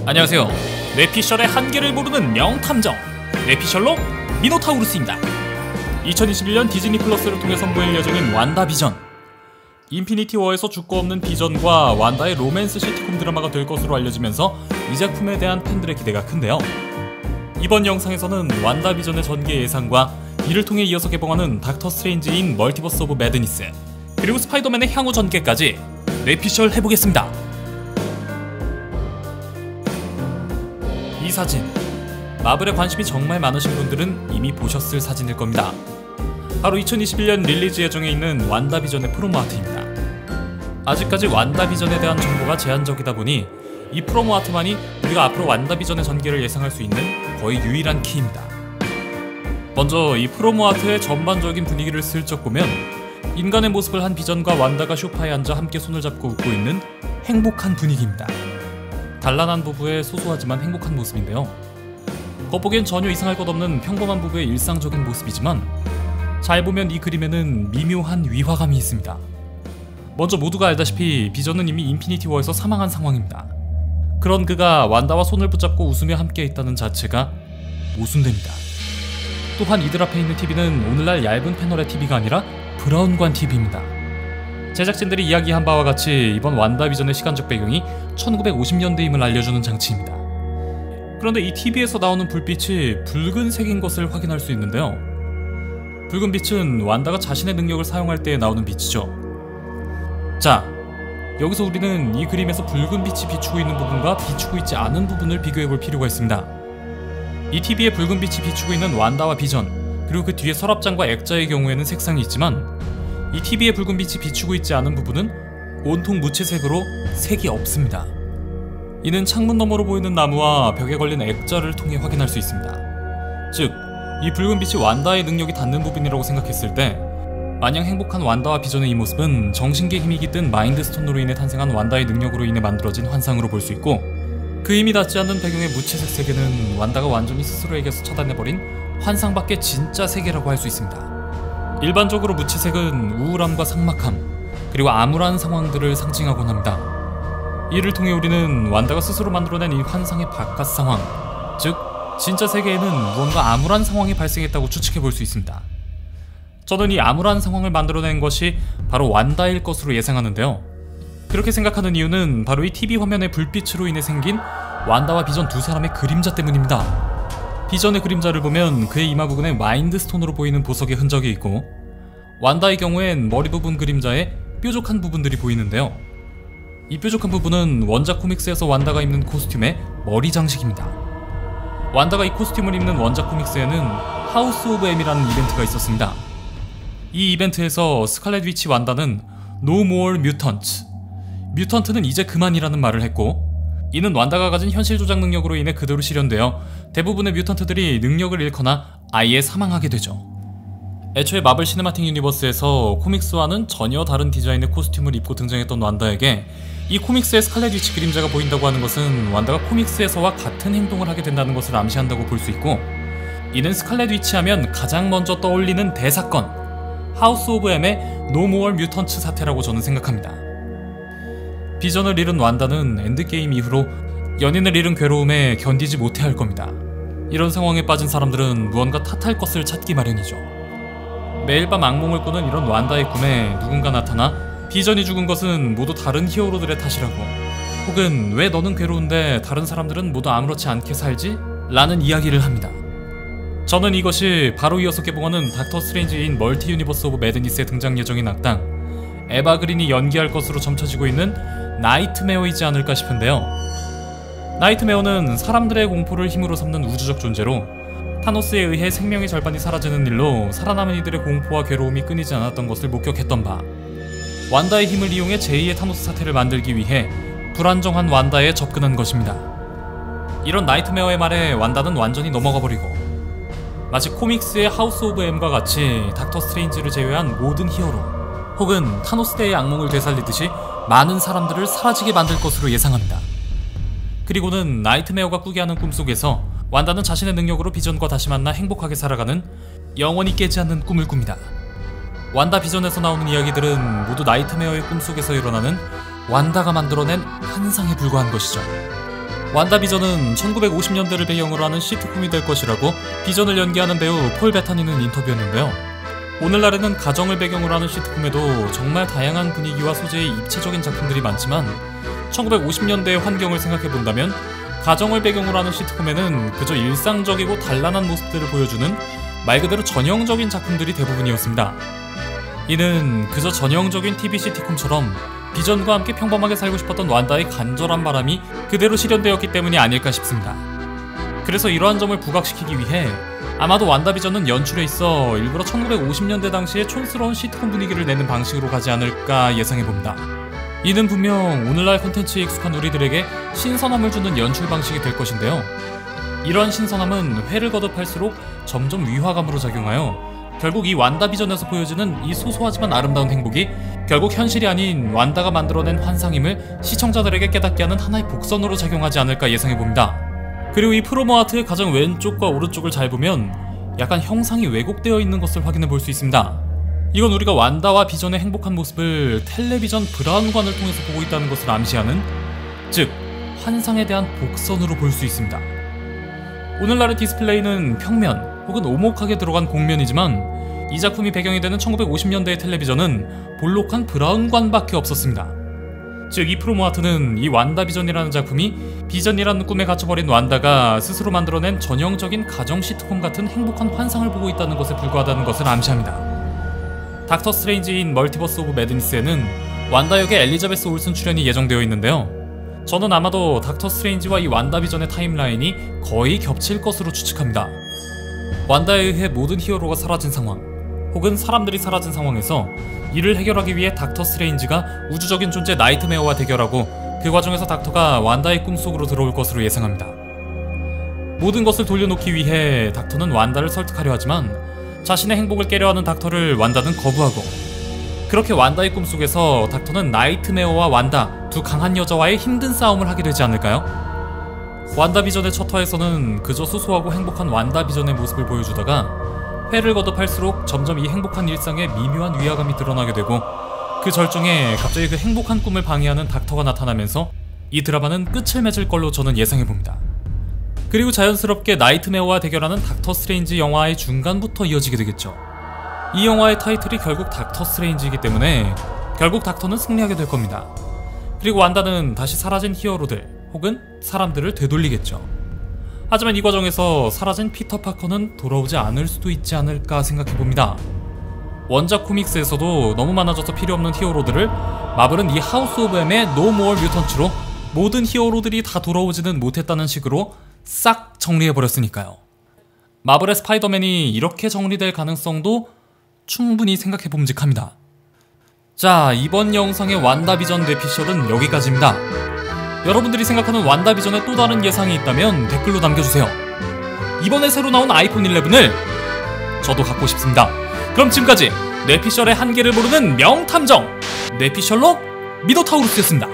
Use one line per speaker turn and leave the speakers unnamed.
안녕하세요. 뇌피셜의 한계를 모르는 명탐정 뇌피셜로 미노타우루스입니다. 2021년 디즈니 플러스를 통해 선보일 예정인 완다비전. 인피니티 워에서 죽고 없는 비전과 완다의 로맨스 시트콤 드라마가 될 것으로 알려지면서 이 작품에 대한 팬들의 기대가 큰데요. 이번 영상에서는 완다비전의 전개 예상과 이를 통해 이어서 개봉하는 닥터 스트레인지인 멀티버스 오브 매드니스, 그리고 스파이더맨의 향후 전개까지 뇌피셜 해보겠습니다. 이 사진, 마블에 관심이 정말 많으신 분들은 이미 보셨을 사진일 겁니다. 바로 2021년 릴리즈 예정에 있는 완다비전의 프로모 아트입니다. 아직까지 완다비전에 대한 정보가 제한적이다 보니 이 프로모 아트만이 우리가 앞으로 완다비전의 전개를 예상할 수 있는 거의 유일한 키입니다. 먼저 이 프로모 아트의 전반적인 분위기를 슬쩍 보면 인간의 모습을 한 비전과 완다가 소파에 앉아 함께 손을 잡고 웃고 있는 행복한 분위기입니다. 단란한 부부의 소소하지만 행복한 모습인데요. 겉보기엔 전혀 이상할 것 없는 평범한 부부의 일상적인 모습이지만 잘 보면 이 그림에는 미묘한 위화감이 있습니다. 먼저 모두가 알다시피 비전은 이미 인피니티 워에서 사망한 상황입니다. 그런 그가 완다와 손을 붙잡고 웃으며 함께 있다는 자체가 모순됩니다. 또한 이들 앞에 있는 TV는 오늘날 얇은 패널의 TV가 아니라 브라운관 TV입니다. 제작진들이 이야기한 바와 같이 이번 완다비전의 시간적 배경이 1950년대임을 알려주는 장치입니다. 그런데 이 TV에서 나오는 불빛이 붉은색인 것을 확인할 수 있는데요. 붉은 빛은 완다가 자신의 능력을 사용할 때 나오는 빛이죠. 자, 여기서 우리는 이 그림에서 붉은 빛이 비추고 있는 부분과 비추고 있지 않은 부분을 비교해볼 필요가 있습니다. 이 TV에 붉은 빛이 비추고 있는 완다와 비전, 그리고 그 뒤에 서랍장과 액자의 경우에는 색상이 있지만 이 TV에 붉은 빛이 비추고 있지 않은 부분은 온통 무채색으로 색이 없습니다. 이는 창문 너머로 보이는 나무와 벽에 걸린 액자를 통해 확인할 수 있습니다. 즉, 이 붉은 빛이 완다의 능력이 닿는 부분이라고 생각했을 때 마냥 행복한 완다와 비전의 이 모습은 정신계 힘이 깃든 마인드 스톤으로 인해 탄생한 완다의 능력으로 인해 만들어진 환상으로 볼 수 있고, 그 힘이 닿지 않는 배경의 무채색 세계는 완다가 완전히 스스로에게서 차단해버린 환상밖의 진짜 세계라고 할 수 있습니다. 일반적으로 무채색은 우울함과 삭막함, 그리고 암울한 상황들을 상징하곤 합니다. 이를 통해 우리는 완다가 스스로 만들어낸 이 환상의 바깥 상황, 즉 진짜 세계에는 무언가 암울한 상황이 발생했다고 추측해볼 수 있습니다. 저는 이 암울한 상황을 만들어낸 것이 바로 완다일 것으로 예상하는데요. 그렇게 생각하는 이유는 바로 이 TV 화면의 불빛으로 인해 생긴 완다와 비전 두 사람의 그림자 때문입니다. 비전의 그림자를 보면 그의 이마 부분에 마인드 스톤으로 보이는 보석의 흔적이 있고, 완다의 경우엔 머리 부분 그림자에 뾰족한 부분들이 보이는데요. 이 뾰족한 부분은 원작 코믹스에서 완다가 입는 코스튬의 머리 장식입니다. 완다가 이 코스튬을 입는 원작 코믹스에는 하우스 오브 M이라는 이벤트가 있었습니다. 이 이벤트에서 스칼렛 위치 완다는 No more mutants, 뮤턴트는 이제 그만이라는 말을 했고, 이는 완다가 가진 현실 조작 능력으로 인해 그대로 실현되어 대부분의 뮤턴트들이 능력을 잃거나 아예 사망하게 되죠. 애초에 마블 시네마틱 유니버스에서 코믹스와는 전혀 다른 디자인의 코스튬을 입고 등장했던 완다에게 이 코믹스의 스칼렛 위치 그림자가 보인다고 하는 것은 완다가 코믹스에서와 같은 행동을 하게 된다는 것을 암시한다고 볼 수 있고, 이는 스칼렛 위치 하면 가장 먼저 떠올리는 대사건, 하우스 오브 M의 No more mutants 사태라고 저는 생각합니다. 비전을 잃은 완다는 엔드게임 이후로 연인을 잃은 괴로움에 견디지 못해 할 겁니다. 이런 상황에 빠진 사람들은 무언가 탓할 것을 찾기 마련이죠. 매일 밤 악몽을 꾸는 이런 완다의 꿈에 누군가 나타나 비전이 죽은 것은 모두 다른 히어로들의 탓이라고, 혹은 왜 너는 괴로운데 다른 사람들은 모두 아무렇지 않게 살지? 라는 이야기를 합니다. 저는 이것이 바로 이어서 개봉하는 닥터 스트레인지인 멀티 유니버스 오브 매드니스의 등장 예정인 악당 에바 그린이 연기할 것으로 점쳐지고 있는 나이트메어이지 않을까 싶은데요. 나이트메어는 사람들의 공포를 힘으로 삼는 우주적 존재로 타노스에 의해 생명의 절반이 사라지는 일로 살아남은 이들의 공포와 괴로움이 끊이지 않았던 것을 목격했던 바, 완다의 힘을 이용해 제2의 타노스 사태를 만들기 위해 불안정한 완다에 접근한 것입니다. 이런 나이트메어의 말에 완다는 완전히 넘어가 버리고 마치 코믹스의 하우스 오브 M과 같이 닥터 스트레인지를 제외한 모든 히어로, 혹은 타노스 때의 악몽을 되살리듯이 많은 사람들을 사라지게 만들 것으로 예상합니다. 그리고는 나이트메어가 꾸게 하는 꿈속에서 완다는 자신의 능력으로 비전과 다시 만나 행복하게 살아가는 영원히 깨지 않는 꿈을 꿉니다. 완다 비전에서 나오는 이야기들은 모두 나이트메어의 꿈속에서 일어나는 완다가 만들어낸 환상에 불과한 것이죠. 완다비전은 1950년대를 배경으로 하는 시트콤이 될 것이라고 비전을 연기하는 배우 폴 베타니는 인터뷰였는데요. 오늘날에는 가정을 배경으로 하는 시트콤에도 정말 다양한 분위기와 소재의 입체적인 작품들이 많지만 1950년대의 환경을 생각해본다면 가정을 배경으로 하는 시트콤에는 그저 일상적이고 단란한 모습들을 보여주는 말 그대로 전형적인 작품들이 대부분이었습니다. 이는 그저 전형적인 TV 시트콤처럼 비전과 함께 평범하게 살고 싶었던 완다의 간절한 바람이 그대로 실현되었기 때문이 아닐까 싶습니다. 그래서 이러한 점을 부각시키기 위해 아마도 완다비전은 연출에 있어 일부러 1950년대 당시의 촌스러운 시트콤 분위기를 내는 방식으로 가지 않을까 예상해봅니다. 이는 분명 오늘날 콘텐츠에 익숙한 우리들에게 신선함을 주는 연출 방식이 될 것인데요. 이러한 신선함은 회를 거듭할수록 점점 위화감으로 작용하여 결국 이 완다비전에서 보여지는 이 소소하지만 아름다운 행복이 결국 현실이 아닌 완다가 만들어낸 환상임을 시청자들에게 깨닫게 하는 하나의 복선으로 작용하지 않을까 예상해봅니다. 그리고 이 프로모 아트의 가장 왼쪽과 오른쪽을 잘 보면 약간 형상이 왜곡되어 있는 것을 확인해 볼 수 있습니다. 이건 우리가 완다와 비전의 행복한 모습을 텔레비전 브라운관을 통해서 보고 있다는 것을 암시하는, 즉 환상에 대한 복선으로 볼 수 있습니다. 오늘날의 디스플레이는 평면 혹은 오목하게 들어간 곡면이지만 이 작품이 배경이 되는 1950년대의 텔레비전은 볼록한 브라운관밖에 없었습니다. 즉 이 프로모 아트는 이 완다비전이라는 작품이 비전이라는 꿈에 갇혀버린 완다가 스스로 만들어낸 전형적인 가정 시트콤 같은 행복한 환상을 보고 있다는 것에 불과하다는 것을 암시합니다. 닥터 스트레인지인 멀티버스 오브 매드니스에는 완다 역의 엘리자베스 올슨 출연이 예정되어 있는데요. 저는 아마도 닥터 스트레인지와 이 완다비전의 타임라인이 거의 겹칠 것으로 추측합니다. 완다에 의해 모든 히어로가 사라진 상황, 혹은 사람들이 사라진 상황에서 이를 해결하기 위해 닥터 스트레인지가 우주적인 존재 나이트메어와 대결하고 그 과정에서 닥터가 완다의 꿈속으로 들어올 것으로 예상합니다. 모든 것을 돌려놓기 위해 닥터는 완다를 설득하려 하지만 자신의 행복을 깨려하는 닥터를 완다는 거부하고, 그렇게 완다의 꿈속에서 닥터는 나이트메어와 완다 두 강한 여자와의 힘든 싸움을 하게 되지 않을까요? 완다비전의 첫 화에서는 그저 소소하고 행복한 완다비전의 모습을 보여주다가 회를 거듭할수록 점점 이 행복한 일상에 미묘한 위화감이 드러나게 되고 그 절정에 갑자기 그 행복한 꿈을 방해하는 닥터가 나타나면서 이 드라마는 끝을 맺을 걸로 저는 예상해봅니다. 그리고 자연스럽게 나이트메어와 대결하는 닥터 스트레인지 영화의 중간부터 이어지게 되겠죠. 이 영화의 타이틀이 결국 닥터 스트레인지이기 때문에 결국 닥터는 승리하게 될 겁니다. 그리고 완다는 다시 사라진 히어로들 혹은 사람들을 되돌리겠죠. 하지만 이 과정에서 사라진 피터 파커는 돌아오지 않을 수도 있지 않을까 생각해봅니다. 원작 코믹스에서도 너무 많아져서 필요없는 히어로들을 마블은 이 하우스 오브 M의 No More Mutant로 모든 히어로들이 다 돌아오지는 못했다는 식으로 싹 정리해버렸으니까요. 마블의 스파이더맨이 이렇게 정리될 가능성도 충분히 생각해봄직합니다. 자, 이번 영상의 완다비전 뇌피셜은 여기까지입니다. 여러분들이 생각하는 완다비전의 또 다른 예상이 있다면 댓글로 남겨주세요. 이번에 새로 나온 아이폰 11을 저도 갖고 싶습니다. 그럼 지금까지 뇌피셜의 한계를 모르는 명탐정 뇌피셜로 미더타우루스였습니다.